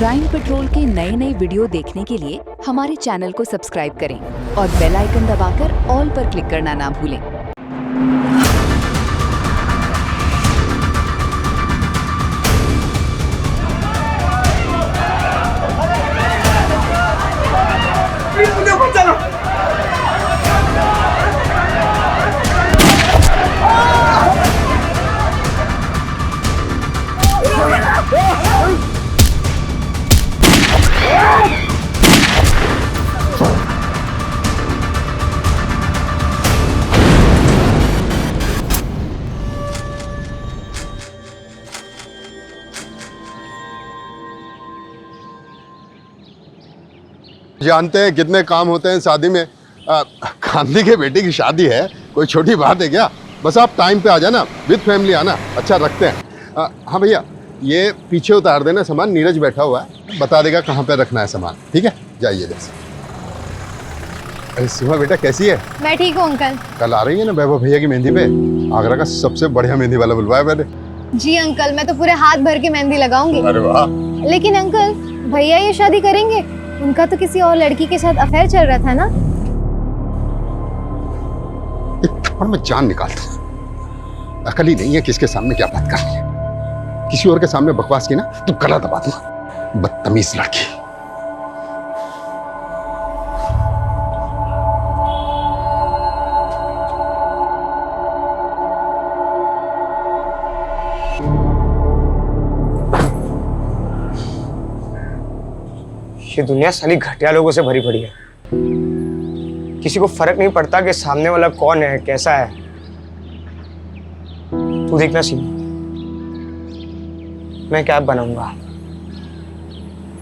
Crime petrol के नए नए वीडियो देखने के लिए हमारे चैनल को सब्सक्राइब करें और बेल आइकन दबाकर ऑल पर क्लिक करना ना भूलें। जानते हैं कितने काम होते हैं शादी में। गांधी के बेटे की शादी है, कोई छोटी बात है क्या? बस आप टाइम पे आ जाना, विद फैमिली आना। अच्छा रखते हैं। हाँ भैया, ये पीछे उतार देना सामान, नीरज बैठा हुआ है, बता देगा कहाँ पे रखना है सामान। ठीक है, जाइए जैसे। अरे सीमा बेटा कैसी है? मैं ठीक हूँ अंकल। कल आ रही है ना वैभव भैया की मेहंदी पे? आगरा का सबसे बढ़िया मेहंदी वाला बुलवाया मैंने। जी अंकल, मैं तो पूरे हाथ भर के मेहंदी लगाऊंगी। अरे वाह। लेकिन अंकल, भैया ये शादी करेंगे? उनका तो किसी और लड़की के साथ अफेयर चल रहा था ना? एक थप्पड़ में जान निकालता हूँ। अकल ही नहीं है किसके सामने क्या बात करनी है। किसी और के सामने बकवास की ना तो गला दबा दूंगा। बदतमीज लड़की। ये दुनिया साली घटिया लोगों से भरी पड़ी है। किसी को फर्क नहीं पड़ता कि सामने वाला कौन है, कैसा है। तू देखना सीमा, मैं क्या बनाऊंगा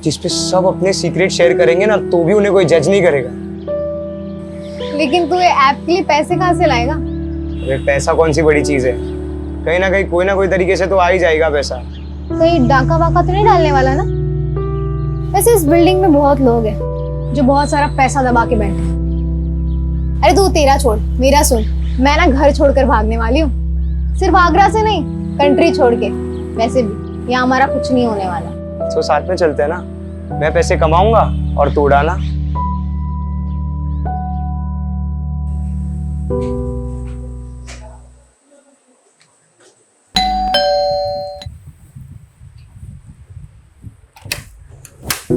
जिसपे सब अपने सीक्रेट शेयर करेंगे ना, तो भी उन्हें कोई जज नहीं करेगा। लेकिन तू ये ऐप के लिए पैसे कहाँ से लाएगा? अरे पैसा कौन सी बड़ी चीज है, कहीं ना कहीं कोई ना कोई तरीके से तो आ ही जाएगा पैसा। कहीं डाका वाका तो नहीं डालने वाला ना? वैसे इस बिल्डिंग में बहुत लोग हैं जो बहुत सारा पैसा दबा के बैठे हैं। अरे तू तेरा छोड़, मेरा सुन। मैं ना घर छोड़कर भागने वाली हूँ, सिर्फ आगरा से नहीं, कंट्री छोड़ के। वैसे भी यहाँ हमारा कुछ नहीं होने वाला। तो साथ में चलते हैं ना, मैं पैसे कमाऊंगा और तू उड़ाना।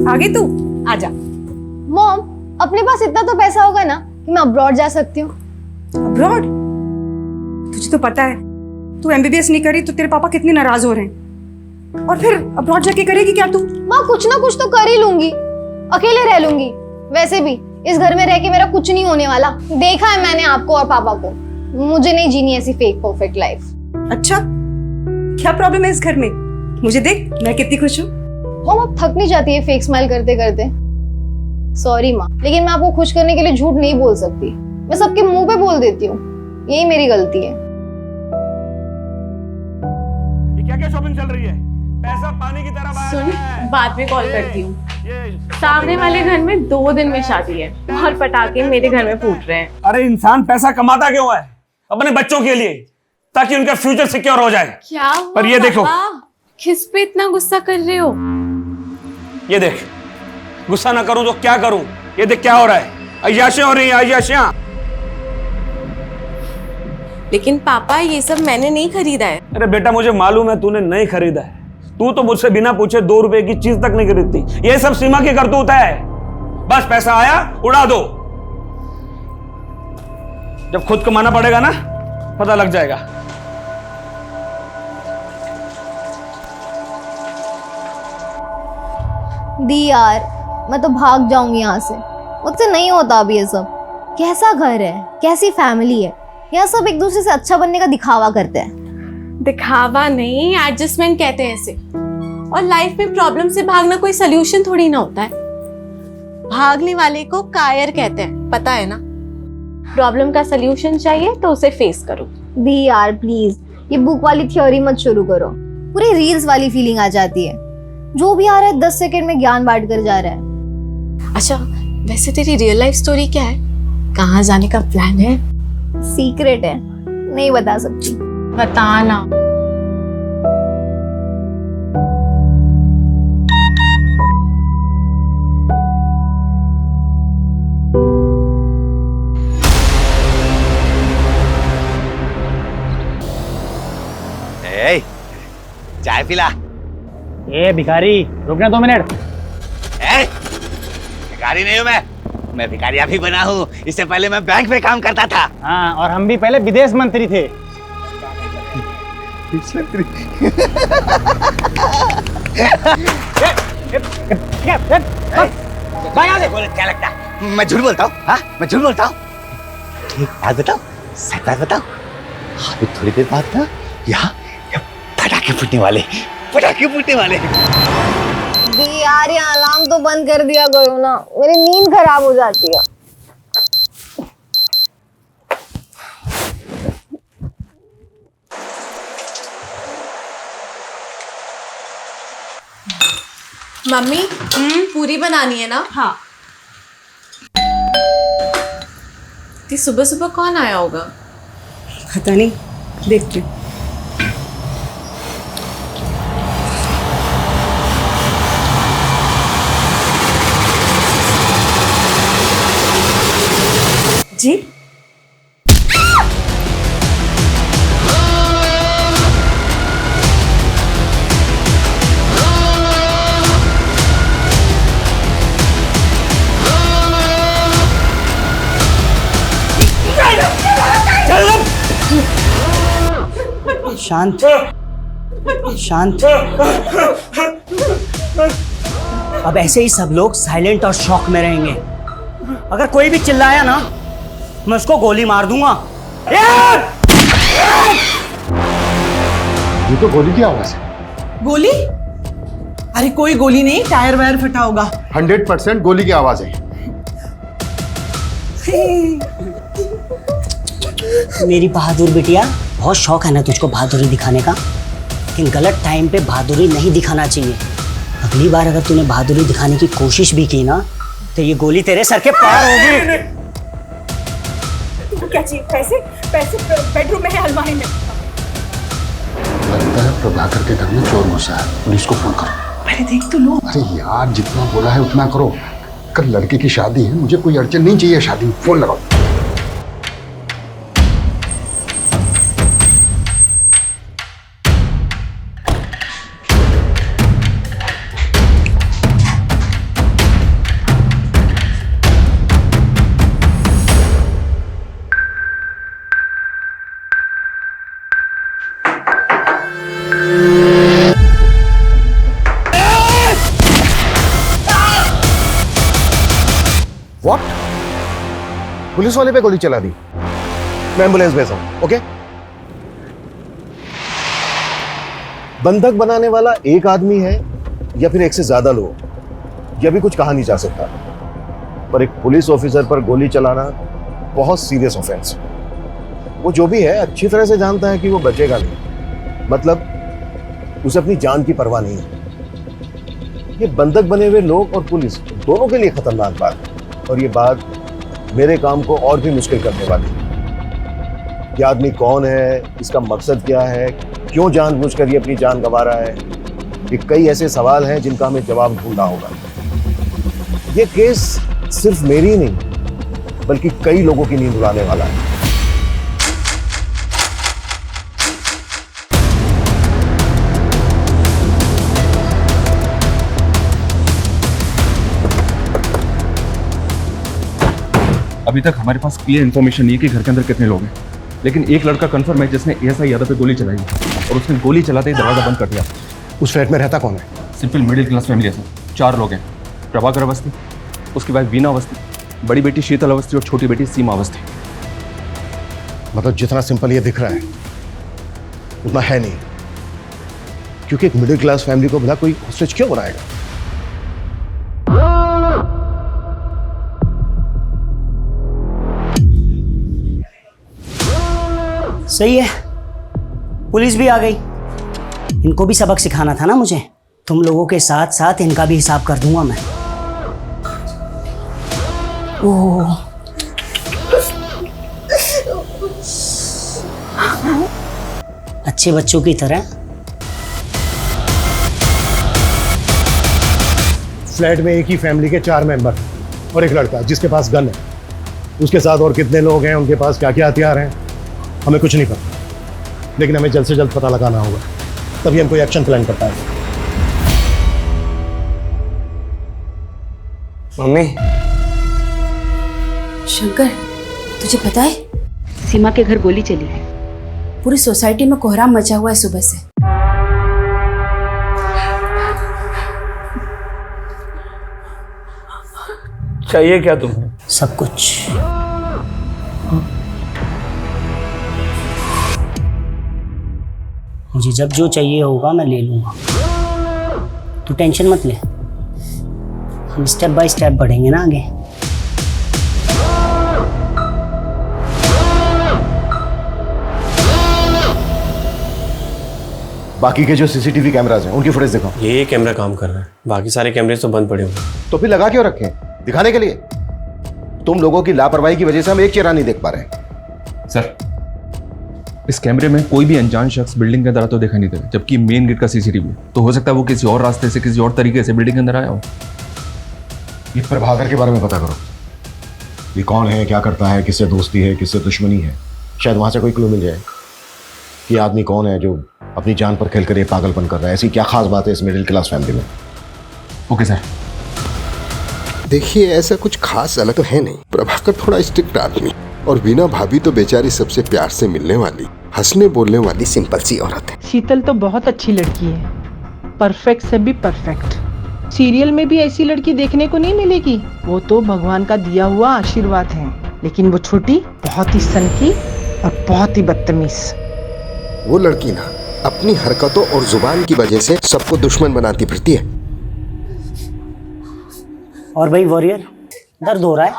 आगे तू आजा। मॉम, अपने पास इतना तो पैसा होगा ना कि मैं अब्रॉड जा सकती हूँ। अब्रॉड? तुझे तो पता है तू एमबीबीएस नहीं करी तो तेरे पापा कितने नाराज हो रहे हैं। और फिर अब्रॉड जाके करेगी क्या तू? माँ, कुछ ना कुछ तो कर ही लूंगी, अकेले रह लूंगी। वैसे भी इस घर में रह के मेरा कुछ नहीं होने वाला। देखा है मैंने आपको और पापा को। मुझे नहीं जीनी ऐसी फेक परफेक्ट लाइफ। अच्छा, क्या प्रॉब्लम है इस घर में? मुझे देख, मैं कितनी खुश हूँ। मॉम, आप थक नहीं जाती है फेक स्माइल करते करते? सॉरी माँ, लेकिन मैं आपको खुश करने के लिए झूठ नहीं बोल सकती। मैं सबके मुंह पे बोल देती हूँ, यही मेरी गलती है। ये क्या क्या शॉपिंग चल रही है? पैसा पानी की तरह बहा रहा है। सुन, बाद में कॉल करती हूँ। सामने वाले घर में 2 दिन में शादी है और पटाखे मेरे घर में फूट रहे हैं। अरे इंसान पैसा कमाता क्यों है? अपने बच्चों के लिए, ताकि उनका फ्यूचर सिक्योर हो जाए। क्या हुआ पर ये देखो, किस पे इतना गुस्सा कर रहे हो? ये देख, गुस्सा ना करूं तो क्या करूं? ये देख क्या हो रहा है, अय्याशियां हो रही हैं, अय्याशियां। लेकिन पापा, ये सब मैंने नहीं खरीदा है। अरे बेटा, मुझे मालूम है तूने नहीं खरीदा है। तू तो मुझसे बिना पूछे 2 रुपए की चीज तक नहीं खरीदती। ये सब सीमा की करतूत है। बस पैसा आया उड़ा दो। जब खुद कमाना पड़ेगा ना, पता लग जाएगा। दी यार, मैं तो भाग जाऊंगी यहाँ से। मुझसे नहीं होता अभी ये सब। कैसा घर है, कैसी फैमिली है। यहाँ सब एक दूसरे से अच्छा बनने का दिखावा करते हैं। दिखावा नहीं, एडजस्टमेंट कहते हैं इसे। और लाइफ में प्रॉब्लम से भागना कोई सोल्यूशन थोड़ी ना होता है। भागने वाले को कायर कहते हैं, पता है ना? प्रॉब्लम का सोल्यूशन चाहिए तो उसे फेस करो। दी यार प्लीज, ये बुक वाली थ्योरी मत शुरू करो। पूरी रील्स वाली फीलिंग आ जाती है। जो भी आ रहा है 10 सेकंड में ज्ञान बांट कर जा रहा है। अच्छा, वैसे तेरी रियल लाइफ स्टोरी क्या है? कहाँ जाने का प्लान है? सीक्रेट है, नहीं बता सकती। बताना। ए, चाय पिला। ए भिखारी, रुकना 2 मिनट। ए, भिखारी नहीं हूँ मैं भिखारी अभी बना हूँ। इससे पहले मैं बैंक में काम करता था। हाँ, और हम भी पहले विदेश मंत्री थे। क्या लगता है मैं झूठ बोलता हूँ? हाँ, मैं झूठ बोलता हूँ। एक बात बताओ, सच बात बताओ। अभी थोड़ी देर बाद ना यहाँ पटाखे फूटने वाले। यार ये अलार्म तो बंद कर दिया करो ना, मेरी नींद खराब हो जाती है। मम्मी पूरी बनानी है ना? हाँ। सुबह सुबह कौन आया होगा? पता नहीं, देखती हूँ। जी शांत शांत। अब ऐसे ही सब लोग साइलेंट और शॉक में रहेंगे। अगर कोई भी चिल्लाया ना, मैं उसको गोली मार दूंगा। ये तो गोली की आवाज है। गोली? अरे कोई गोली नहीं, टायर वायर फटा होगा। 100% गोली की आवाज है। मेरी बहादुर बिटिया, बहुत शौक है ना तुझको बहादुरी दिखाने का, लेकिन गलत टाइम पे बहादुरी नहीं दिखाना चाहिए। अगली बार अगर तूने बहादुरी दिखाने की कोशिश भी की ना, तो ये गोली तेरे सर के पार होगी। क्या चाहिए? पैसे? पैसे बेडरूम में है, अलमारी में। लगता है प्रभाकर के घर में चोर घुसा है। पुलिस को फोन करो। पहले देख तो लो। अरे यार, जितना बोला है उतना करो। कल लड़के की शादी है, मुझे कोई अड़चन नहीं चाहिए शादी में। फोन लगाओ। व्हाट? पुलिस वाले पे गोली चला दी। मैं एम्बुलेंस भेजा हूं। ओके? बंधक बनाने वाला एक आदमी है या फिर एक से ज्यादा लोग, यह भी कुछ कहा नहीं जा सकता, पर एक पुलिस ऑफिसर पर गोली चलाना बहुत सीरियस ऑफेंस है। वो जो भी है अच्छी तरह से जानता है कि वो बचेगा नहीं, मतलब उसे अपनी जान की परवाह नहीं है। ये बंधक बने हुए लोग और पुलिस दोनों के लिए खतरनाक बात है, और ये बात मेरे काम को और भी मुश्किल करने वाली है। ये आदमी कौन है, इसका मकसद क्या है, क्यों जानबूझकर ये अपनी जान गंवा रहा है, ये कई ऐसे सवाल हैं जिनका हमें जवाब ढूंढना होगा। ये केस सिर्फ मेरी ही नहीं बल्कि कई लोगों की नींद उड़ाने वाला है। अभी तक हमारे पास क्लियर इन्फॉर्मेशन नहीं है कि घर के अंदर कितने लोग हैं, लेकिन एक लड़का कंफर्म है जिसने एएसआई यादव पे गोली चलाई और उसने गोली चलाते ही दरवाजा बंद कर दिया। उस फ्लैट में रहता कौन है? सिंपल मिडिल क्लास फैमिली है सर। 4 लोग हैं। प्रभाकर अवस्थी, उसकी वाइफ वीना अवस्थी, बड़ी बेटी शीतल अवस्थी और छोटी बेटी सीमा अवस्थी। मतलब जितना सिंपल ये दिख रहा है उतना है नहीं, क्योंकि एक मिडिल क्लास फैमिली को भला कोई हॉस्टेज क्यों बनाएगा? सही है, पुलिस भी आ गई। इनको भी सबक सिखाना था ना मुझे। तुम लोगों के साथ साथ इनका भी हिसाब कर दूंगा मैं। ओह, अच्छे बच्चों की तरह। फ्लैट में एक ही फैमिली के 4 मेंबर और एक लड़का जिसके पास गन है। उसके साथ और कितने लोग हैं, उनके पास क्या क्या हथियार हैं, हमें कुछ नहीं पता। लेकिन हमें जल्द से जल्द पता लगाना होगा, तभी हम कोई एक्शन प्लान कर पाएंगे। मम्मी, शंकर, तुझे पता है सीमा के घर गोली चली है। पूरी सोसाइटी में कोहराम मचा हुआ है सुबह से। चाहिए क्या तुम्हें? सब कुछ। मुझे जब जो चाहिए होगा मैं ले लूंगा, तू टेंशन मत ले। हम स्टेप बाय स्टेप बढ़ेंगे ना आगे। बाकी के जो सीसीटीवी कैमरास हैं उनकी फुटेज दिखाओ। ये कैमरा काम कर रहा है, बाकी सारे कैमरे तो बंद पड़े हुए हैं। तो फिर लगा क्यों रखे? दिखाने के लिए। तुम लोगों की लापरवाही की वजह से हम एक चेहरा नहीं देख पा रहे। सर, इस कैमरे में कोई भी अनजान शख्स बिल्डिंग के अंदर तो देखा नहीं दे, जबकि मेन गेट का सीसीटीवी तो हो सकता है वो किसी और रास्ते से, किसी और तरीके से बिल्डिंग के अंदर आया हो। ये प्रभाकर के बारे में पता करो, ये कौन है, क्या करता है, किससे दोस्ती है, किससे दुश्मनी है। शायद वहां से कोई क्लू मिल जाए कि आदमी कौन है जो अपनी जान पर खेलकर ये पागलपन कर रहा है। ऐसी क्या खास बात है इस मिडिल क्लास फैमिली में? Okay sir. देखिए, ऐसा कुछ खास अलग तो है नहीं। प्रभाकर थोड़ा स्ट्रिक्ट आदमी, और वीना भाभी तो बेचारी सबसे प्यार से मिलने वाली, हंसने बोलने वाली सिंपल सी औरत है। शीतल तो बहुत अच्छी लड़की है, परफेक्ट से भी परफेक्ट। सीरियल में भी ऐसी लड़की देखने को नहीं मिलेगी। वो तो भगवान का दिया हुआ आशीर्वाद है। लेकिन वो छोटी बहुत ही सनकी और बहुत ही बदतमीज। वो लड़की ना अपनी हरकतों और जुबान की वजह से सबको दुश्मन बनाती फिरती है। और भाई वॉरियर, दर्द हो रहा है?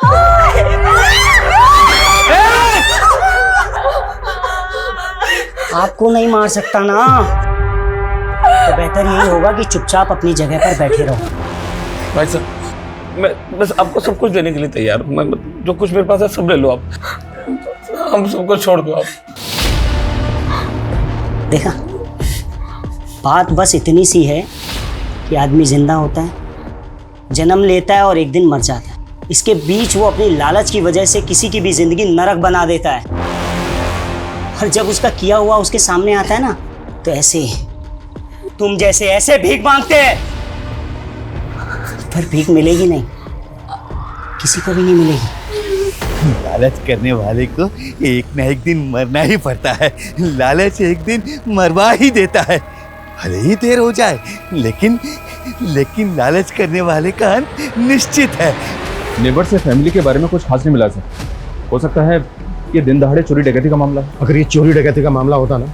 आपको नहीं मार सकता ना, तो बेहतर यही होगा कि चुपचाप अपनी जगह पर बैठे रहो। भाई साहब, मैं बस आपको सब कुछ देने के लिए तैयार हूँ। मैं जो कुछ मेरे पास है सब ले लो आप, हम सबको छोड़ दो आप। देखा, बात बस इतनी सी है कि आदमी जिंदा होता है, जन्म लेता है और एक दिन मर जाता है। इसके बीच वो अपनी लालच की वजह से किसी की भी जिंदगी नरक बना देता है। और जब उसका किया हुआ उसके सामने आता है ना, तो ऐसे तुम जैसे ऐसे भीख मांगते हैं, पर भीख मिलेगी नहीं, किसी को भी नहीं मिलेगी। लालच करने वाले को एक ना एक दिन मरना ही पड़ता है। लालच एक दिन मरवा ही देता है, भले ही देर हो जाए, लेकिन लालच करने वाले का अंत निश्चित है। नेबर से फैमिली के बारे में कुछ खास नहीं मिला सर। हो सकता है ये दिन दहाड़े चोरी डकैती का मामला। अगर ये चोरी डकैती का मामला होता ना,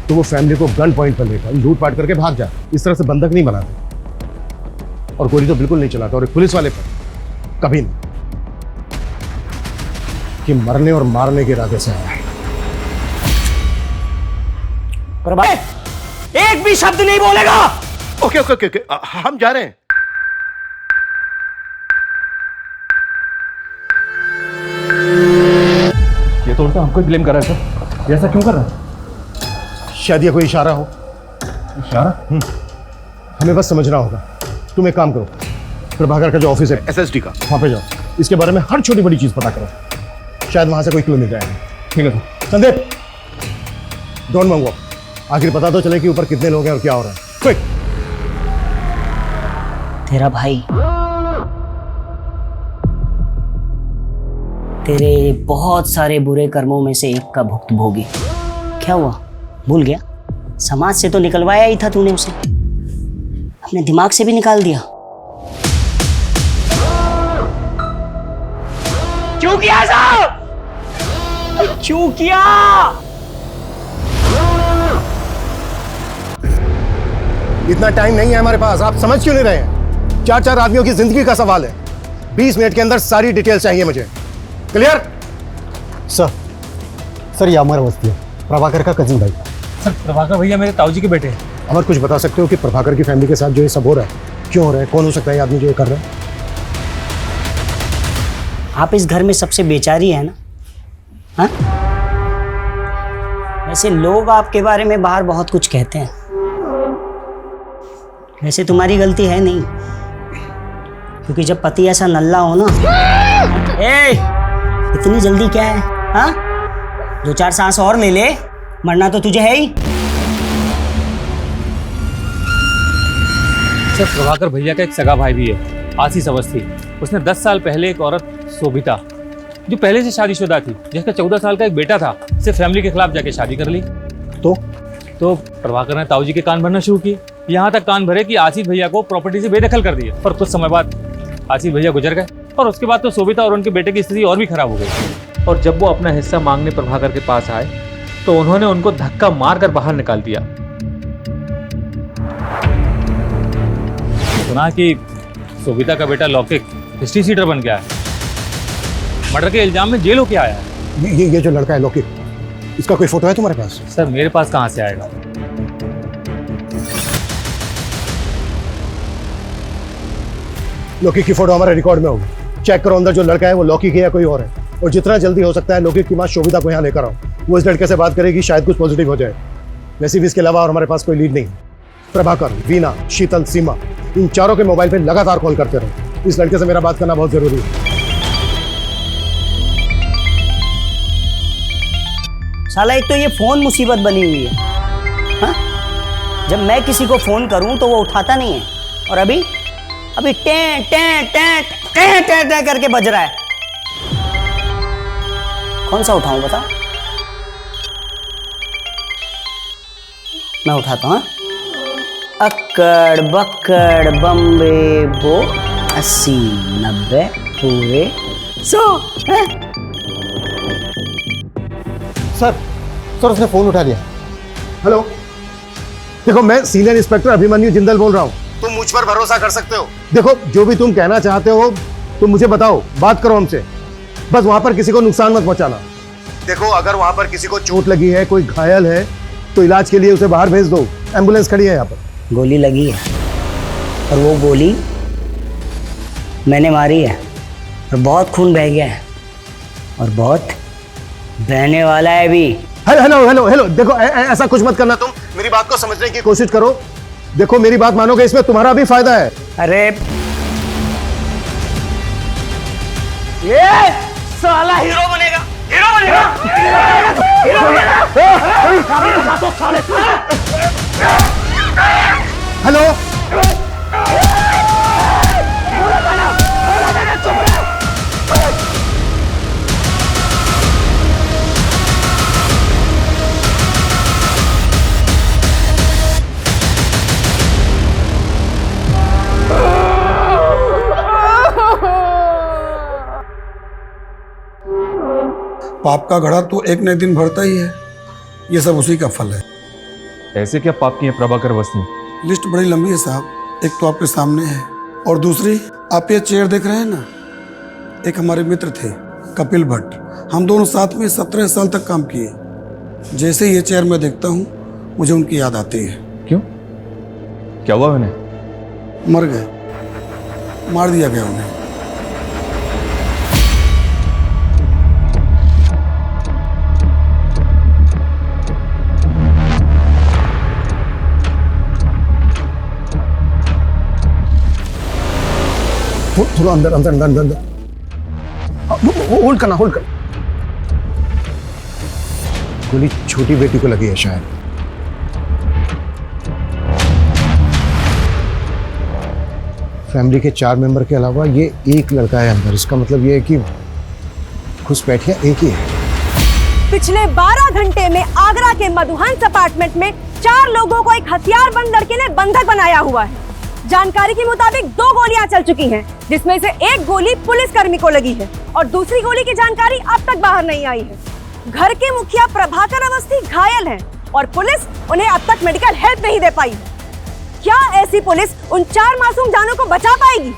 तो वो फैमिली को गन पॉइंट पर लेकर लूट पाट करके भाग जाते। इस तरह से बंधक नहीं बनाते, और गोली तो बिल्कुल नहीं चलाता। और एक पुलिस वाले पर कभी नहीं, कि मरने और मारने के इरादे से आया है। एक भी शब्द नहीं बोलेगा। ओके ओके ओके, हम जा रहे हैं। ये तो उल्टा हमको ही ब्लेम कर रहा है सर। ये ऐसा क्यों कर रहा है? शायद ये कोई इशारा हो। इशारा? हमें बस समझना होगा। तुम एक काम करो, प्रभाकर का जो ऑफिस है एसएसडी का, वहां पे जाओ, इसके बारे में हर छोटी बड़ी चीज पता करो। शायद वहां से कोई क्लू मिल जाएगा। ठीक है सर। संदीप, डोंट मंगो, आखिर पता तो चले कि ऊपर कितने लोग हैं और क्या हो रहा है। क्विक। तेरा भाई तेरे बहुत सारे बुरे कर्मों में से एक का भुक्तभोगी। क्या हुआ, भूल गया? समाज से तो निकलवाया ही था तूने उसे, अपने दिमाग से भी निकाल दिया। क्यों किया ऐसा? क्यों किया? इतना टाइम नहीं है हमारे पास, आप समझ क्यों नहीं रहे हैं? 4 आदमियों की जिंदगी का सवाल है। 20 मिनट के अंदर सारी डिटेल चाहिए मुझे। क्लियर? सर ये अमर अवस्थी है, प्रभाकर का कजिन भाई। सर, प्रभाकर भैया मेरे ताऊजी के बेटे हैं। अमर, कुछ बता सकते हो कि प्रभाकर की फैमिली के साथ जो ये सब हो रहा है क्यों हो रहा है? कौन हो सकता है ये आदमी जो ये कर रहा है? आप इस घर में सबसे बेचारी है ना? हाँ? वैसे लोग आपके बारे में बाहर बहुत कुछ कहते हैं, वैसे तुम्हारी गलती है नहीं, क्योंकि जब पति ऐसा नल्ला हो ना, इतनी जल्दी क्या है? हाँ, 2-4 सांस और ले ले, मरना तो तुझे है ही। सर प्रभाकर भैया का एक सगा भाई भी है, आशीष अवस्थी। उसने 10 साल पहले एक औरत शोभिता, जो पहले से शादीशुदा थी, जिसका 14 साल का एक बेटा था, से फैमिली के खिलाफ जाके शादी कर ली। तो प्रभाकर ने ताऊ जी के कान भरना शुरू किए, यहाँ तक कान भरे कि आशीष भैया को प्रॉपर्टी से बेदखल कर दिया। और कुछ समय बाद आशीष भैया गुजर गए और उसके बाद तो शोभिता और उनके बेटे की स्थिति और भी खराब हो गई। और जब वो अपना हिस्सा मांगने प्रभाकर के पास आए तो उन्होंने उनको धक्का मारकर बाहर निकाल दिया। सुना कि शोभिता का बेटा लौकिक हिस्ट्री सीटर बन गया है, मर्डर के इल्जाम में जेल होके आया है। ये जो लड़का है लौकिक, इसका कोई फोटो है तुम्हारे पास? सर मेरे पास कहाँ से आएगा? लौकिक की फोटो हमारे रिकॉर्ड में होगी। चेक करो अंदर जो लड़का है वो लौकिक है या कोई और है, और जितना जल्दी हो सकता है लौकिक की मां शोभिता को यहाँ लेकर आओ। वो इस लड़के से बात करेगी, शायद कुछ पॉजिटिव हो जाए। वैसे भी इसके अलावा और हमारे पास कोई लीड नहीं। प्रभाकर, वीना, शीतल, सीमा, इन चारों के मोबाइल पे लगातार कॉल करते रहो। इस लड़के से मेरा बात करना बहुत जरूरी है। साला एक तो ये फोन मुसीबत बनी हुई है। हाँ? जब मैं किसी को फोन करूं तो वो उठाता नहीं है, और अभी टे टे टे टे टे टे करके बज रहा है। कौन सा उठाऊं बता? मैं उठाता हूं। अक्कड़ बक्कड़ बम्बे बो 80 90 पूरे 100। सर उसने फोन उठा लिया। हेलो, देखो मैं सीनियर इंस्पेक्टर अभिमन्यु जिंदल बोल रहा हूँ। तुम मुझ पर भरोसा कर सकते हो। देखो जो भी तुम कहना चाहते हो तुम मुझे बताओ, बात करो हमसे। बस वहां पर किसी को नुकसान मत पहुंचाना। देखो अगर वहां पर किसी को चोट लगी है, कोई घायल है, तो इलाज के लिए उसे बाहर भेज दो। एम्बुलेंस खड़ी है यहाँ पर। गोली लगी है और वो गोली मैंने मारी है, और बहुत खून बह गया है और बहुत बहने वाला है भी। हेलो हेलो हेलो, देखो ऐसा कुछ मत करना। तुम मेरी बात को समझने की कोशिश करो। देखो मेरी बात मानोगे, इसमें तुम्हारा भी फायदा है। अरे ये साला हीरो बनेगा, हीरो बनेगा, हीरो बनेगा। हेलो पाप का घड़ा तो एक न एक दिन भरता ही है, ये सब उसी का फल है। ऐसे क्या पाप की है प्रभाकर अवस्थी? लिस्ट बड़ी लंबी है साहब, एक तो आपके सामने है और दूसरी आप ये चेयर देख रहे हैं ना, एक हमारे मित्र थे कपिल भट्ट, हम दोनों साथ में 17 साल तक काम किए। जैसे ये चेयर मैं देखता हूँ मुझे उनकी याद आती है। क्यों, क्या हुआ उन्हें? मर गए, मार दिया गया उन्हें। थोड़ा अंदर अंदर अंदर अंदर अंदर होल्ड करना, होल्ड कर। गोली छोटी बेटी को लगी है शायद। फैमिली के 4 मेंबर के अलावा ये एक लड़का है अंदर। इसका मतलब ये है कि घुसपैठिया एक ही है। पिछले 12 घंटे में आगरा के मधुहंस अपार्टमेंट में 4 लोगों को एक हथियारबंद लड़के ने बंधक बनाया हुआ है। जानकारी के मुताबिक 2 गोलियां चल चुकी हैं, जिसमें से एक गोली पुलिसकर्मी को लगी है और दूसरी गोली की जानकारी अब तक बाहर नहीं आई है। घर के मुखिया प्रभाकर अवस्थी घायल हैं और पुलिस उन्हें अब तक मेडिकल हेल्प नहीं दे पाई। क्या ऐसी पुलिस उन 4 मासूम जानों को बचा पाएगी,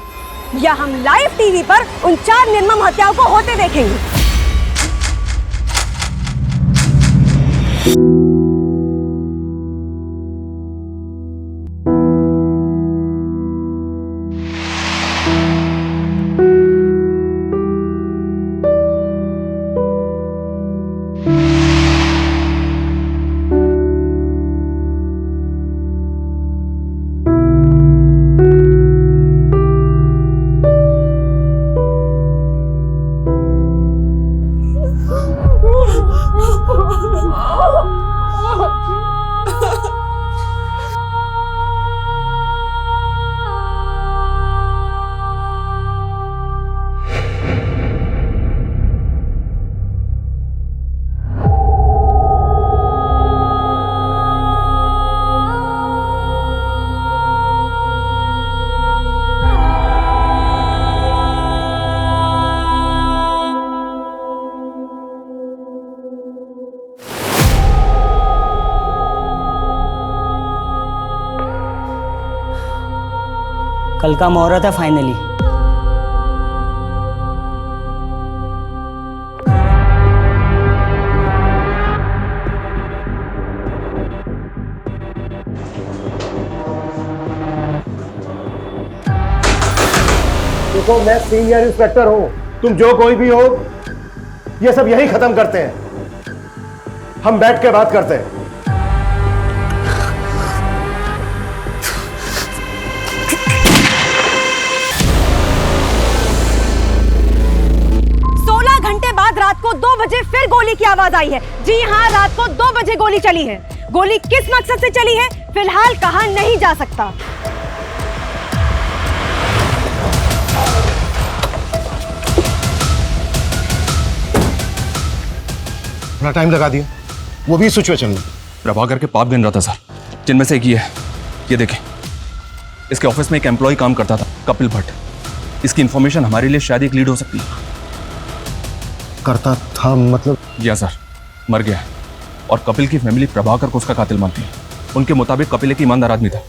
या हम लाइव टीवी पर उन 4 निर्मम हत्याओं को होते देखेंगे? कल का मुहूर्त है फाइनली। देखो, मैं सीनियर इंस्पेक्टर हूं, तुम जो कोई भी हो, ये सब यही खत्म करते हैं। हम बैठ के बात करते हैं। 16 घंटे बाद रात को 2 बजे फिर गोली की आवाज आई है। जी हाँ, रात को 2 बजे गोली चली है। गोली किस मकसद से चली है फिलहाल कहा नहीं जा सकता। बड़ा टाइम लगा दिया, वो भी सिचुएशन में। प्रभाकर के पाप गिन रहा था सर, जिनमें से एक ये है। ये देखें, इसके ऑफिस में एक एम्प्लॉय काम करता था, कपिल भट्ट। इसकी इंफॉर्मेशन हमारे लिए शायद एक लीड हो सकती है। करता था मतलब? या सर, मर गया है और कपिल की फैमिली प्रभाकर को उसका कातिल मानती है। उनके मुताबिक कपिल एक ईमानदार आदमी था,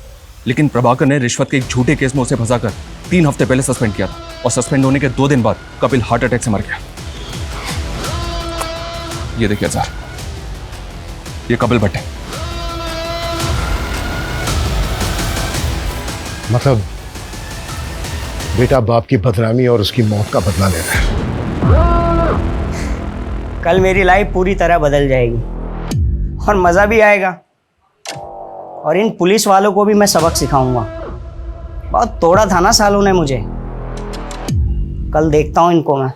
लेकिन प्रभाकर ने रिश्वत के एक झूठे केस में उसे फंसाकर 3 हफ्ते पहले सस्पेंड किया था और सस्पेंड होने के 2 दिन बाद कपिल हार्ट अटैक से मर गया। ये देखिए सर, ये कपिल भट्ट है। मतलब बेटा बाप की बदनामी और उसकी मौत का बदला ले रहा है। कल मेरी लाइफ पूरी तरह बदल जाएगी और मज़ा भी आएगा, और इन पुलिस वालों को भी मैं सबक सिखाऊंगा। बहुत तोड़ा था ना सालों ने मुझे, कल देखता हूं इनको मैं।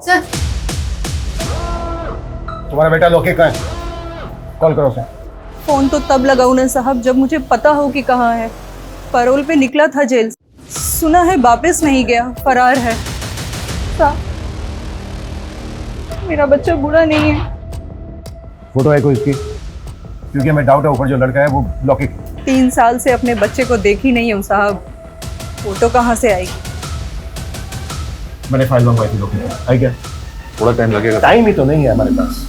सर, तुम्हारा बेटा लोके कहाँ है? कॉल करो उसे। फोन तो तब लगाऊं ना साहब जब मुझे पता हो कि कहाँ है। पैरोल पे निकला था जेल से, सुना है वापस नहीं गया, फरार है। साहब, मेरा बच्चा बुरा नहीं है। फोटो है कोई इसकी? क्योंकि हमें डाउट है ऊपर जो लड़का है वो लोके। 3 साल से अपने बच्चे को देखी नहीं हूँ साहब, फोटो कहाँ से आएगी? मैंने फाइल मंगवाई थी लोके, आई क्या? थोड़ा टाइम लगेगा। टाइम ही तो नहीं है हमारे पास।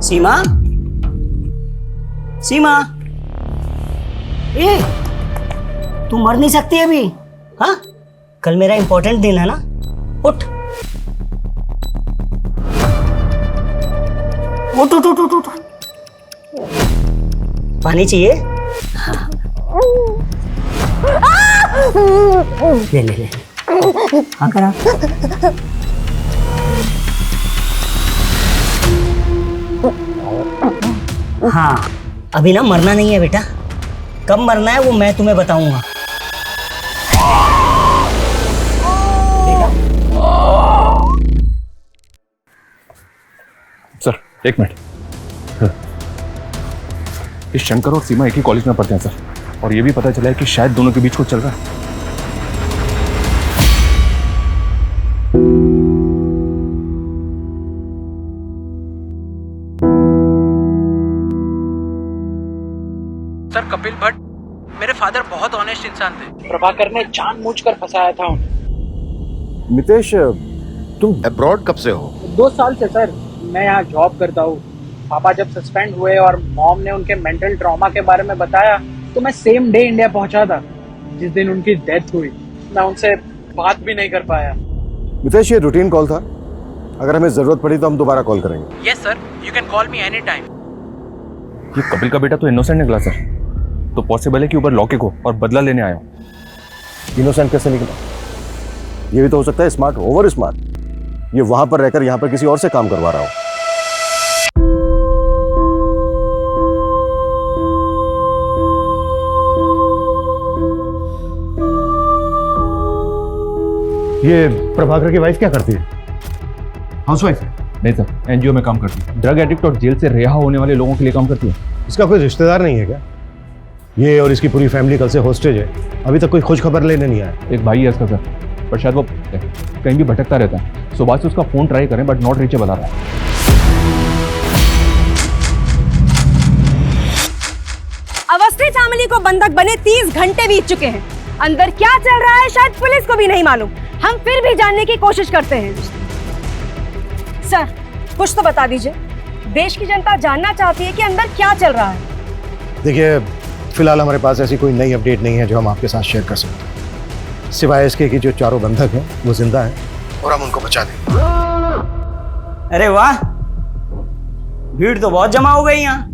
सीमा, सीमा, ए, तू मर नहीं सकती अभी? हाँ, कल मेरा इंपॉर्टेंट दिन है ना, उठ उठ उठ उठ उठ। पानी चाहिए? हाँ। ले ले ले, हाँ करा। हाँ, अभी ना मरना नहीं है बेटा, कब मरना है वो मैं तुम्हें बताऊंगा। Sir, 1 minute. इस शंकर और सीमा एक ही कॉलेज में पढ़ते हैं सर, और ये भी पता चला है कि शायद दोनों के बीच कुछ चल रहा है। सर, कपिल भट्ट मेरे फादर बहुत ऑनेस्ट इंसान थे। प्रभाकर ने जानबूझकर फंसाया था उन्हें। मितेश, तुम अब्रॉड कब से हो? 2 साल से सर, मैं यहाँ जॉब करता हूँ। पापा जब सस्पेंड हुए और मॉम ने उनके मेंटल ट्रॉमा के बारे में बताया तो मैं सेम डे इंडिया पहुंचा था जिस दिन उनकी डेथ हुई। मैं उनसे बात भी नहीं कर पाया। मितेश, ये रूटीन कॉल था, अगर हमें जरूरत पड़ी तो हम दोबारा कॉल करेंगे। Yes sir, you can call me any time. ये कपिल का बेटा तो इनोसेंट निकला सर, तो पॉसिबल है कि ऊपर लौके को और बदला लेने आया हो। इनोसेंट कैसे निकला? ये भी तो हो सकता है स्मार्ट, ओवर स्मार्ट। ये वहां पर रहकर यहाँ पर किसी और से काम करवा रहा हो। ये प्रभाकर की वाइफ क्या करती है? हाउसवाइफ? नहीं सर, एनजीओ में काम करती है। ड्रग एडिक्ट और जेल से रिहा होने वाले लोगों के लिए काम करती है। इसका कोई रिश्तेदार नहीं है क्या? ये और इसकी पूरी फैमिली कल से हॉस्टेज है, अभी तक कोई खोज खबर लेने नहीं आया। एक भाई है इसका सर, पर शायद वो कहीं भी भटकता रहता है। सुबह से उसका फोन ट्राई करें बट नॉट रीचेबल आ रहा है। अवस्थी फैमिली को बंधक बने 30 घंटे बीत चुके हैं। अंदर क्या चल रहा है शायद पुलिस को भी नहीं मालूम। हम फिर भी जानने की कोशिश करते हैं। सर, कुछ तो बता दीजिए। देश की जनता जानना चाहती है कि अंदर क्या चल रहा है। देखिए, फिलहाल हमारे पास ऐसी कोई नई अपडेट नहीं है जो हम आपके साथ शेयर कर सकते हैं, सिवाय इसके कि जो चारों बंधक हैं वो जिंदा हैं और हम उनको बचा लेंगे। अरे वाह, भीड़ तो बहुत जमा हो गई यहाँ।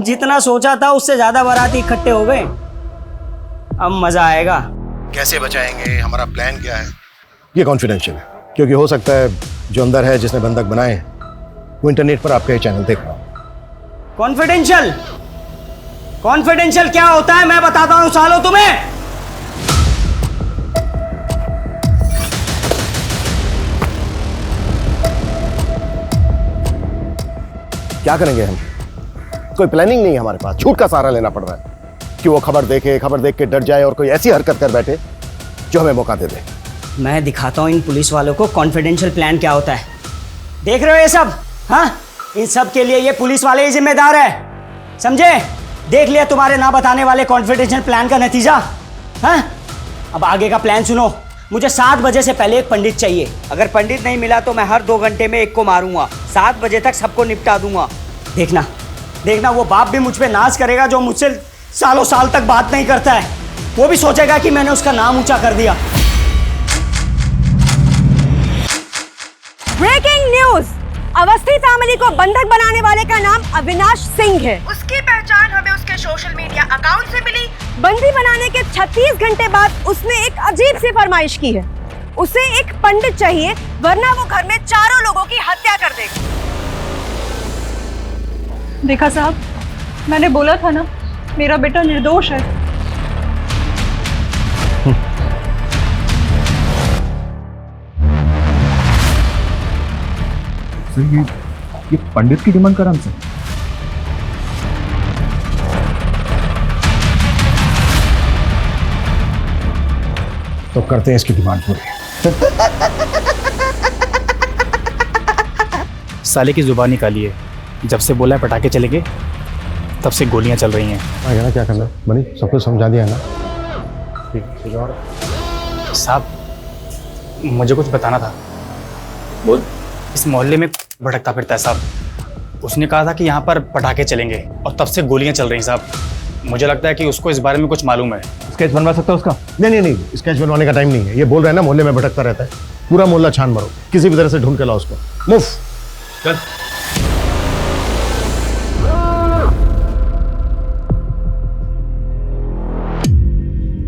जितना सोचा था उससे ज्यादा बाराती इकट्ठे हो गए। अब मजा आएगा। कैसे बचाएंगे, हमारा प्लान क्या है, ये कॉन्फिडेंशियल है, क्योंकि हो सकता है जो अंदर है जिसने बंधक बनाए हैं वो इंटरनेट पर आपका ये चैनल देख रहा हो। कॉन्फिडेंशियल? कॉन्फिडेंशियल क्या होता है मैं बताता हूँ सालों तुम्हें। क्या करेंगे हम? कोई प्लानिंग नहीं है हमारे पास, झूठ का सहारा लेना पड़ रहा है कि वो खबर देख के डर जाए और कोई ऐसी हरकत कर बैठे जो हमें मौका दे दे। मैं दिखाता हूँ इन पुलिस वालों को कॉन्फिडेंशियल प्लान क्या होता है। देख रहे हो ये सब? हाँ, इन सब के लिए ये पुलिस वाले ही जिम्मेदार है, समझे? देख लिया तुम्हारे ना बताने वाले कॉन्फिडेंशियल प्लान का नतीजा। हाँ, अब आगे का प्लान सुनो। मुझे 7 बजे से पहले एक पंडित चाहिए। अगर पंडित नहीं मिला तो मैं हर 2 घंटे में एक को मारूंगा। 7 बजे तक सबको निपटा दूंगा। देखना देखना, वो बाप भी मुझ पे नाज करेगा जो मुझसे सालों साल तक बात नहीं करता है। वो भी सोचेगा कि मैंने उसका नाम ऊंचा कर दिया। Breaking news! अवस्थी फैमिली को बंधक बनाने वाले का नाम अविनाश सिंह है। उसकी पहचान हमें उसके सोशल मीडिया अकाउंट से मिली। बंदी बनाने के 36 घंटे बाद उसने एक अजीब सी फरमाइश की है। उसे एक पंडित चाहिए, वरना वो घर में चारों लोगों की हत्या कर देगा। देखा साहब, मैंने बोला था ना, मेरा बेटा निर्दोष है। सर, ये पंडित की डिमांड कर हमसे। तो करते हैं इसकी डिमांड पूरी। साले की जुबान निकाली है। जब से बोला है पटाखे चलेंगे, तब से गोलियां चल रही हैं। आगे ना क्या करना बनी, सब कुछ समझा दिया ना। ठीक और साहब, मुझे कुछ बताना था। बोल। इस मोहल्ले में भटकता फिरता है साहब। उसने कहा था कि यहाँ पर पटाखे चलेंगे और तब से गोलियां चल रही हैं साहब। मुझे लगता है कि उसको इस बारे में कुछ मालूम है। स्केच बनवा सकता है उसका? नहीं, स्केच बनवाने का टाइम नहीं है। ये बोल रहे हैं ना मोहल्ले में भटकता रहता है, पूरा मोहल्ला छान मारो, किसी भी तरह से ढूंढ के लाओ उसको। मूव। चल।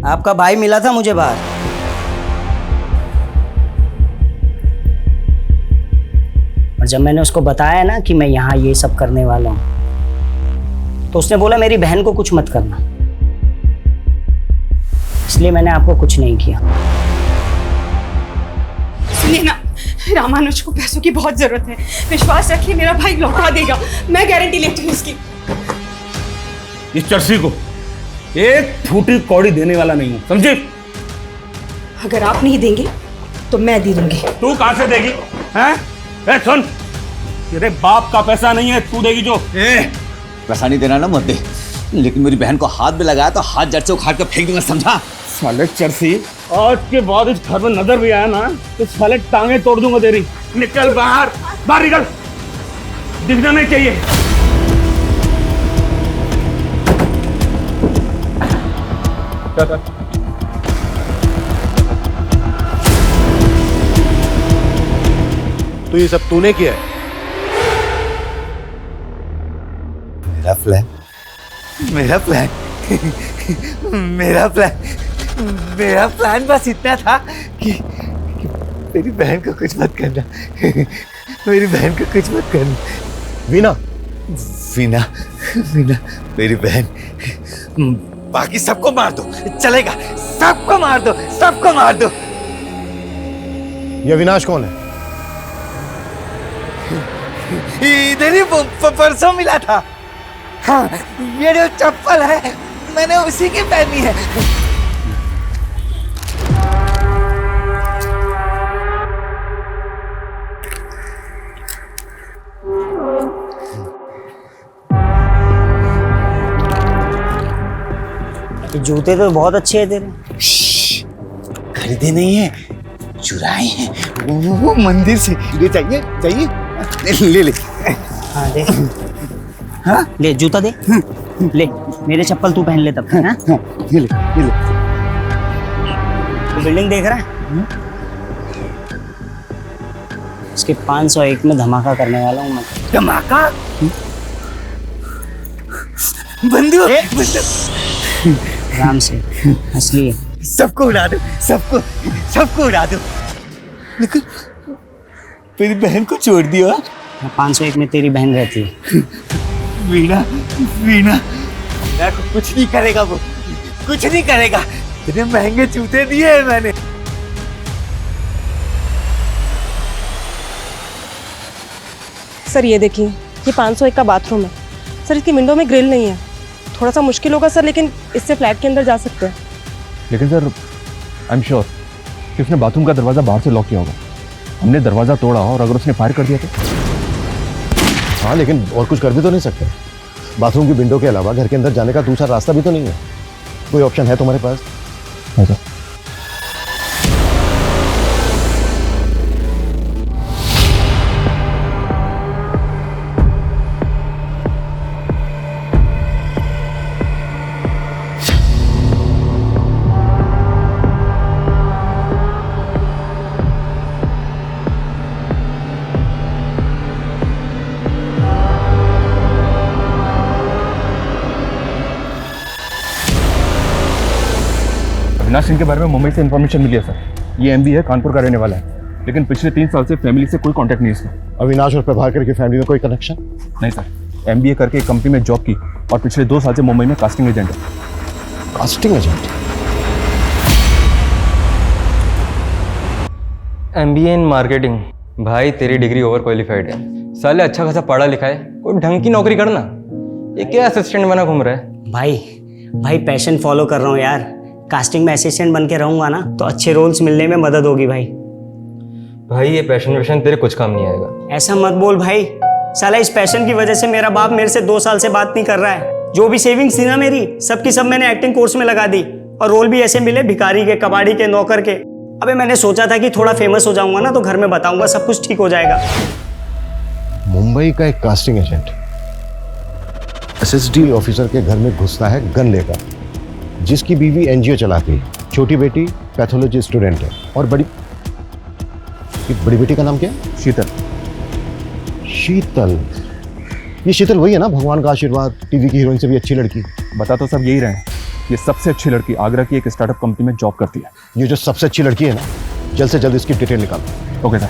आपका भाई मिला था मुझे बाहर। और जब मैंने उसको बताया ना कि मैं यहाँ ये सब करने वाला हूँ, तो उसने बोला मेरी बहन को कुछ मत करना। इसलिए मैंने आपको कुछ नहीं किया। सुनिए ना, रामानुज को पैसों की बहुत जरूरत है। विश्वास रखिए, मेरा भाई लौटा देगा। मैं गारंटी लेती हूँ इसकी। इस चर्सी को एक फूटी कौड़ी देने वाला नहीं हूं, समझे? अगर आप नहीं देंगे तो मैं दे दूंगी। तू कहां से देगी? हैं? ए सुन, तेरे बाप का पैसा नहीं है, तू देगी जो। पैसा नहीं देना ना मत दे, लेकिन मेरी बहन को हाथ में लगाया तो हाथ जड़ से उखाड़ कर फेंक दूंगा, समझा? साले चर्सी, आज के बाद इस घर में नजर भी आया ना तो साले टांगे तोड़ दूंगा तेरी। निकल बाहर, बाहर निकल, दिखना नहीं चाहिए। तो ये सब तूने किया है? मेरा प्लान मेरा प्लान बस इतना था कि मेरी बहन को कुछ मत करना। मेरी बहन को कुछ मत करना। वीना मेरी बहन। बाकी सबको मार दो, चलेगा। सबको मार दो। ये अविनाश कौन है? इधर ही परसों मिला था। हाँ, ये जो चप्पल है मैंने उसी की पहनी है। जूते तो बहुत अच्छे हैं तेरे। खरीदे नहीं है, चुराए हैं वो मंदिर से। ये चाहिए चाहिए ले ले। हाँ दे। हाँ ले जूता दे। ले मेरे चप्पल तू पहन ले तब। हाँ ये ले ये ले। तो बिल्डिंग देख रहा है? इसके 501 में धमाका करने वाला हूँ मैं। धमाका? बंदूक? आराम से असली है। सबको उड़ा दो, सबको उड़ा दो। लेकिन मेरी बहन को छोड़ दिया। 501 में तेरी बहन रहती है। वीणा को कुछ नहीं करेगा, वो कुछ नहीं करेगा। इतने महंगे जूते दिए हैं मैंने। सर ये देखिए, ये 501 का बाथरूम है सर। इसकी विंडो में ग्रिल नहीं है, थोड़ा सा मुश्किल होगा सर, लेकिन इससे फ्लैट के अंदर जा सकते हैं। लेकिन सर आई एम श्योर कि उसने बाथरूम का दरवाज़ा बाहर से लॉक किया होगा। हमने दरवाज़ा तोड़ा और अगर उसने फायर कर दिया तो। हाँ लेकिन और कुछ कर भी तो नहीं सकते। बाथरूम की विंडो के अलावा घर के अंदर जाने का दूसरा रास्ता भी तो नहीं है। कोई ऑप्शन है तुम्हारे पास? है सर। अविनाश सिंह के बारे में मुंबई से इन्फॉर्मेशन मिली है सर। ये एमबी है, कानपुर का रहने वाला है, लेकिन पिछले 3 साल से फैमिली से कोई कांटेक्ट नहीं है इसका। अविनाश और प्रभाकर की फैमिली में कोई कनेक्शन? नहीं सर। एमबीए करके एक कंपनी में जॉब की और पिछले 2 साल से मुंबई में कास्टिंग एजेंट है। Casting agent? MBA in marketing. भाई तेरी डिग्री ओवर क्वालिफाइड है, साले अच्छा खासा पढ़ा लिखा है, कोई ढंग की नौकरी करना। ये क्या असिस्टेंट बना घूम रहा है? भाई पैशन फॉलो कर रहा हूँ यार। कास्टिंग में असिस्टेंट बन के रहूंगा ना तो अच्छे रोल्स मिलने में मदद होगी भाई। भाई ये पैशन तेरे कुछ काम नहीं आएगा। ऐसा मत बोल भाई, साला इस पैशन की वजह से मेरा बाप मेरे से 2 साल से बात नहीं कर रहा है। जो भी सेविंग्स थी ना मेरी, सबकी सब मैंने एक्टिंग कोर्स में लगा दी और रोल भी ऐसे मिले, भिखारी के, कबाड़ी के, नौकर के। अबे मैंने सोचा था कि थोड़ा फेमस हो जाऊंगा ना तो घर में बताऊंगा, सब कुछ ठीक हो जाएगा। मुंबई का एक कास्टिंग एजेंट SSD ऑफिसर के घर में घुसता है गन लेकर, जिसकी बीवी NGO चलाती है, छोटी बेटी पैथोलॉजी स्टूडेंट है और बड़ी बेटी का नाम क्या है? शीतल। ये शीतल वही है ना, भगवान का आशीर्वाद, टीवी की हीरोइन से भी अच्छी लड़की। बता तो सब यही रहे हैं। ये सबसे अच्छी लड़की आगरा की एक स्टार्टअप कंपनी में जॉब करती है। ये जो सबसे अच्छी लड़की है ना, जल्द से जल्द इसकी डिटेल निकालो। Okay sir.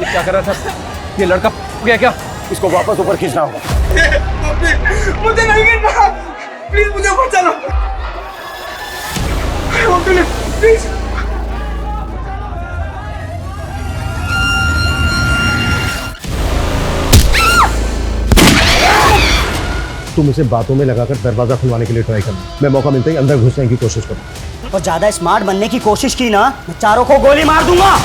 क्या कर रहा था? ये लड़का गया क्या? इसको वापस ऊपर खींचना होगा। मुझे नहीं गिरना, प्लीज मुझे ऊपर चलो। प्लीज। तुम इसे बातों में लगाकर दरवाजा खुलवाने के लिए ट्राई करना। मैं मौका मिलते ही अंदर घुसने की कोशिश करूँ। और ज्यादा स्मार्ट बनने की कोशिश की ना, मैं चारों को गोली मार दूंगा।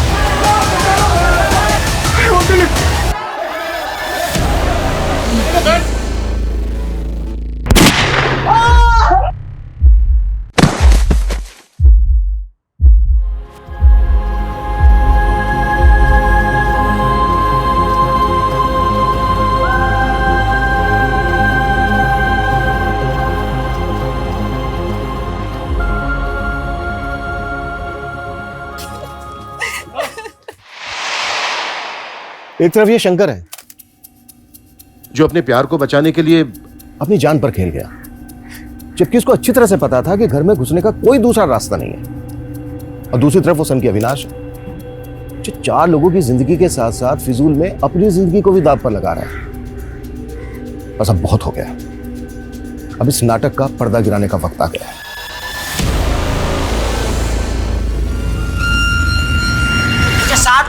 एक तरफ ये शंकर है जो अपने प्यार को बचाने के लिए अपनी जान पर खेल गया, जबकि उसको अच्छी तरह से पता था कि घर में घुसने का कोई दूसरा रास्ता नहीं है। और दूसरी तरफ वो सन की अविनाश जो 4 लोगों की जिंदगी के साथ साथ फिजूल में अपनी जिंदगी को भी दांव पर लगा रहा है। बस अब बहुत हो गया, अब इस नाटक का पर्दा गिराने का वक्त आ गया है।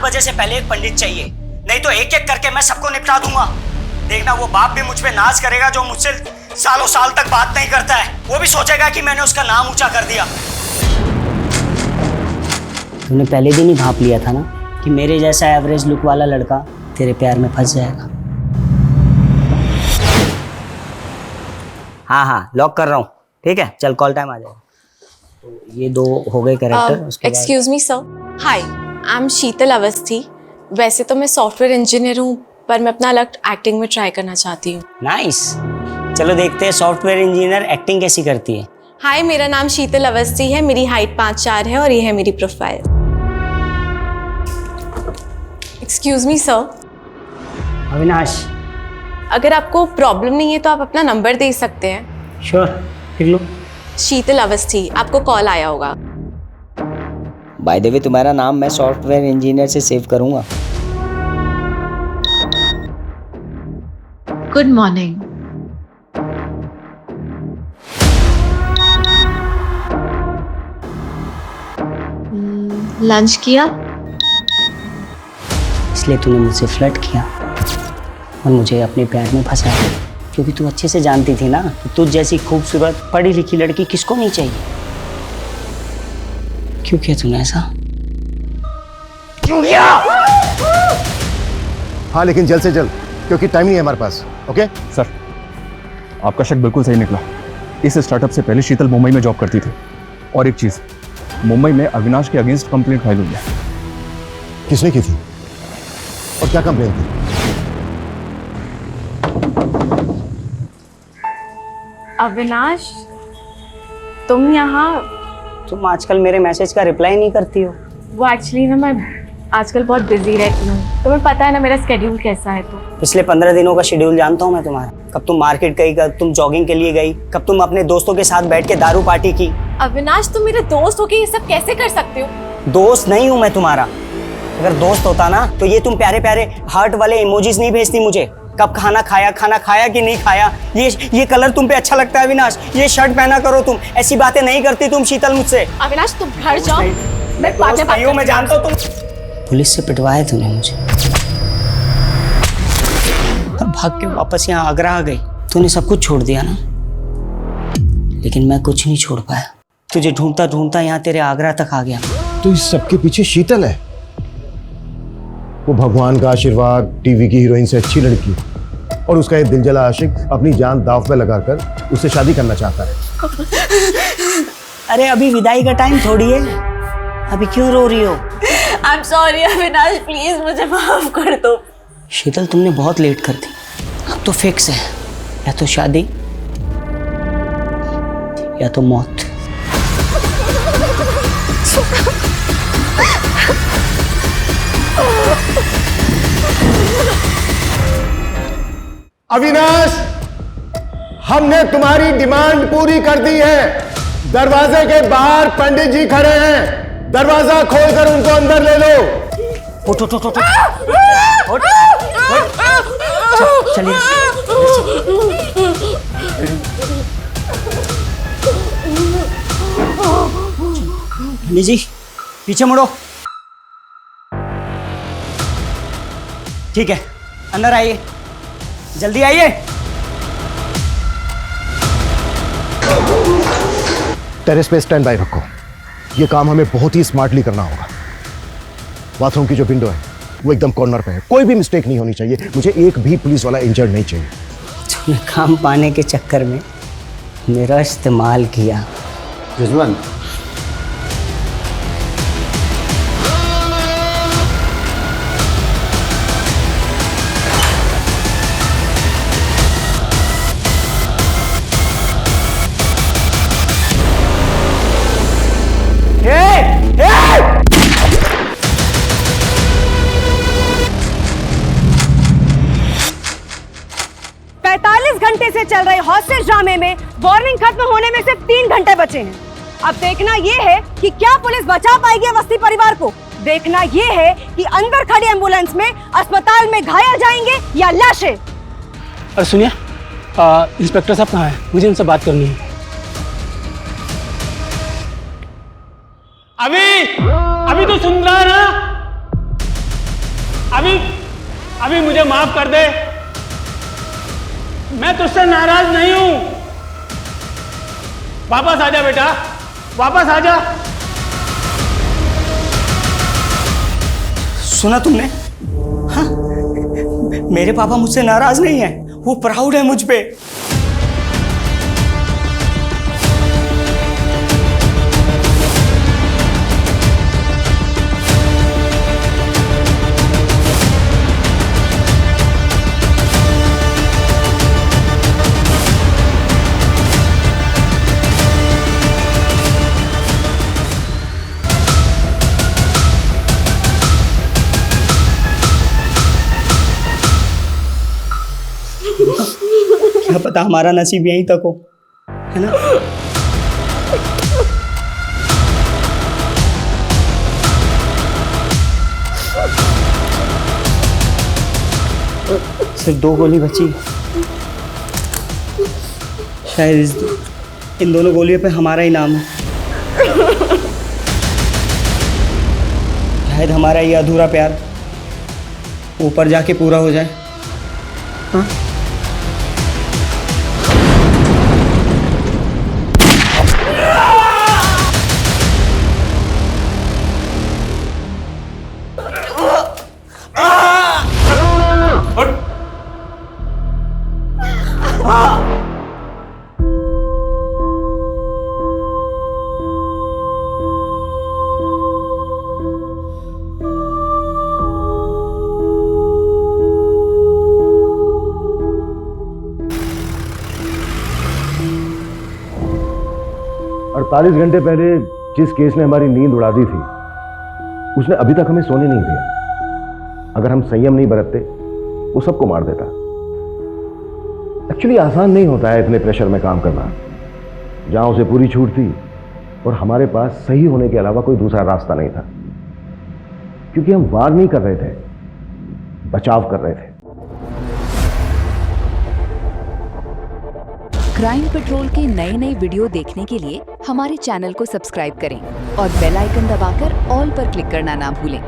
बजे से पहले एक पंडित चाहिए, नहीं तो एक एक करके मैं सबको निपटा दूंगा। देखना वो बाप भी मुझ पे नाज करेगा जो मुझसे सालों साल तक बात नहीं करता है। वो भी सोचेगा कि मैंने उसका नाम ऊंचा कर दिया। तूने पहले दिन ही भांप लिया था ना कि मेरे जैसा एवरेज लुक वाला लड़का तेरे प्यार में फंस जाएगा। हाँ लॉक कर रहा हूँ, ठीक है? चल कॉल टाइम आ जाएगा। तो ये 2 हो गए character. Excuse me sir, hi, I am Sheetal Awasthi. वैसे तो मैं सॉफ्टवेयर इंजीनियर हूँ, पर मैं अपना अलग एक्टिंग में ट्राई करना चाहती हूँ। नाइस, चलो देखते हैं सॉफ्टवेयर इंजीनियर एक्टिंग कैसी करती है। हाय, मेरा नाम शीतल अवस्थी है, मेरी हाइट 5'4" है और ये है मेरी profile. Excuse me sir. Avinash. अगर आपको प्रॉब्लम नहीं है तो आप अपना नंबर दे सकते हैं। श्योर, लिख लो। शीतल अवस्थी, आपको कॉल आया होगा। बाय द वे तुम्हारा नाम मैं सॉफ्टवेयर इंजीनियर से सेव करूंगा। Good morning. लंच किया? इसलिए तूने मुझसे फ्लर्ट किया और मुझे अपने प्यार में फंसाया, क्योंकि तू अच्छे से जानती थी ना कि तुझ जैसी खूबसूरत पढ़ी लिखी लड़की किसको नहीं चाहिए। क्यों किया तूने ऐसा? क्यों किया? हाँ लेकिन जल्द से जल्द, क्योंकि टाइम नहीं है हमारे पास। ओके सर, आपका शक बिल्कुल सही निकला। इस स्टार्टअप से पहले शीतल मुंबई में जॉब करती थी। और एक चीज, मुंबई में अविनाश के अगेंस्ट कंप्लेंट फाइल हुई है। किसने की थी और क्या कंप्लेंट थी? अविनाश, तुम यहाँ? तुम आजकल मेरे मैसेज का रिप्लाई नहीं करती हो। वो एक्चुअली ना मैं आजकल बहुत बिजी रहती हूँ, तुम्हें पता है ना मेरा स्केड्यूल कैसा है। तो पिछले 15 दिनों का शेड्यूल जानता हूँ मैं तुम्हारा। कब तुम मार्केट गई, कब तुम जॉगिंग के लिए गई, कब तुम अपने दोस्तों के साथ बैठ के दारू पार्टी की। अविनाश, तुम मेरे दोस्त हो के ये सब कैसे कर सकते हो? दोस्त नहीं हूँ मैं तुम्हारा। अगर दोस्त होता ना तो ये तुम प्यारे प्यारे हार्ट वाले इमोजीज नहीं भेजती मुझे। कब खाना खाया कि नहीं खाया, ये कलर तुम पे अच्छा लगता है अविनाश, ये शर्ट पहना करो तुम, ऐसी बातें नहीं करती तुम शीतल मुझसे। अविनाश, तुम घर जाओ, मैं बाद में बात करती हूँ। मैं जानता हूँ तुम पुलिस से पिटवाया तूने मुझे और भाग के वापस यहाँ आगरा आ गई। तूने सब कुछ छोड़ दिया ना, लेकिन मैं कुछ नहीं छोड़ पाया। तुझे ढूंढता ढूंढता यहाँ तेरे आगरा तक आ गया। तो इस सबके पीछे शीतल है। वो भगवान का आशीर्वाद, टीवी की हीरोइन से अच्छी लड़की, और उसका एक दिलजला आशिक अपनी जान दांव पे लगाकर उससे शादी करना चाहता है। अरे अभी विदाई का टाइम थोड़ी है, अभी क्यों रो रही हो? I am sorry Avinash, please मुझे माफ कर दो। शीतल, तुमने बहुत लेट कर दी। अब तो फिक्स है, या तो शादी या तो मौत। अविनाश, हमने तुम्हारी डिमांड पूरी कर दी है। दरवाजे के बाहर पंडित जी खड़े हैं, दरवाजा खोलकर उनको अंदर ले लो। उठ उठ उठ उठ चलिए। पंडित जी पीछे मुड़ो। ठीक है, अंदर आइए, जल्दी आइए। टेरेस पे स्टैंड बाय रखो, ये काम हमें बहुत ही स्मार्टली करना होगा। बाथरूम की जो विंडो है वो एकदम कॉर्नर पे है, कोई भी मिस्टेक नहीं होनी चाहिए। मुझे एक भी पुलिस वाला इंजर्ड नहीं चाहिए। तुमने काम पाने के चक्कर में मेरा इस्तेमाल किया। रिजवान, घंटे से चल रहे हॉस्टेज ड्रामे में वार्निंग खत्म होने में सिर्फ 3 घंटे बचे हैं। अब देखना ये है कि क्या पुलिस बचा पाएगी अवस्थी परिवार को। देखना ये है कि अंदर खड़ी एम्बुलेंस में अस्पताल में घायल जाएंगे या लाशें। और सुनिए, इंस्पेक्टर साहब कहाँ हैं? मुझे उनसे बात करनी है। अभी तो सुन रहा है ना? अभी मुझे माफ कर दे, मैं तुझसे नाराज नहीं हूं। वापस आ जा बेटा, वापस आ जा। सुना तुमने? हाँ, मेरे पापा मुझसे नाराज नहीं है, वो प्राउड है मुझ पे। क्या पता हमारा नसीब यहीं तक हो, है ना? सिर्फ 2 गोली बची। शायद इन दोनों गोलियों पे हमारा ही नाम है। शायद हमारा ये अधूरा प्यार ऊपर जाके पूरा हो जाए। हाँ? अड़तालीस घंटे पहले जिस केस ने हमारी नींद उड़ा दी थी, उसने अभी तक हमें सोने नहीं दिया। अगर हम संयम नहीं बरतते, वो सबको मार देता। एक्चुअली आसान नहीं होता है इतने प्रेशर में काम करना। जहां उसे पूरी छूट थी और हमारे पास सही होने के अलावा कोई दूसरा रास्ता नहीं था, क्योंकि हम वार नहीं कर रहे थे, बचाव कर रहे थे। क्राइम पेट्रोल के नए वीडियो देखने के लिए हमारे चैनल को सब्सक्राइब करें और बेल आइकन दबाकर ऑल पर क्लिक करना ना भूलें।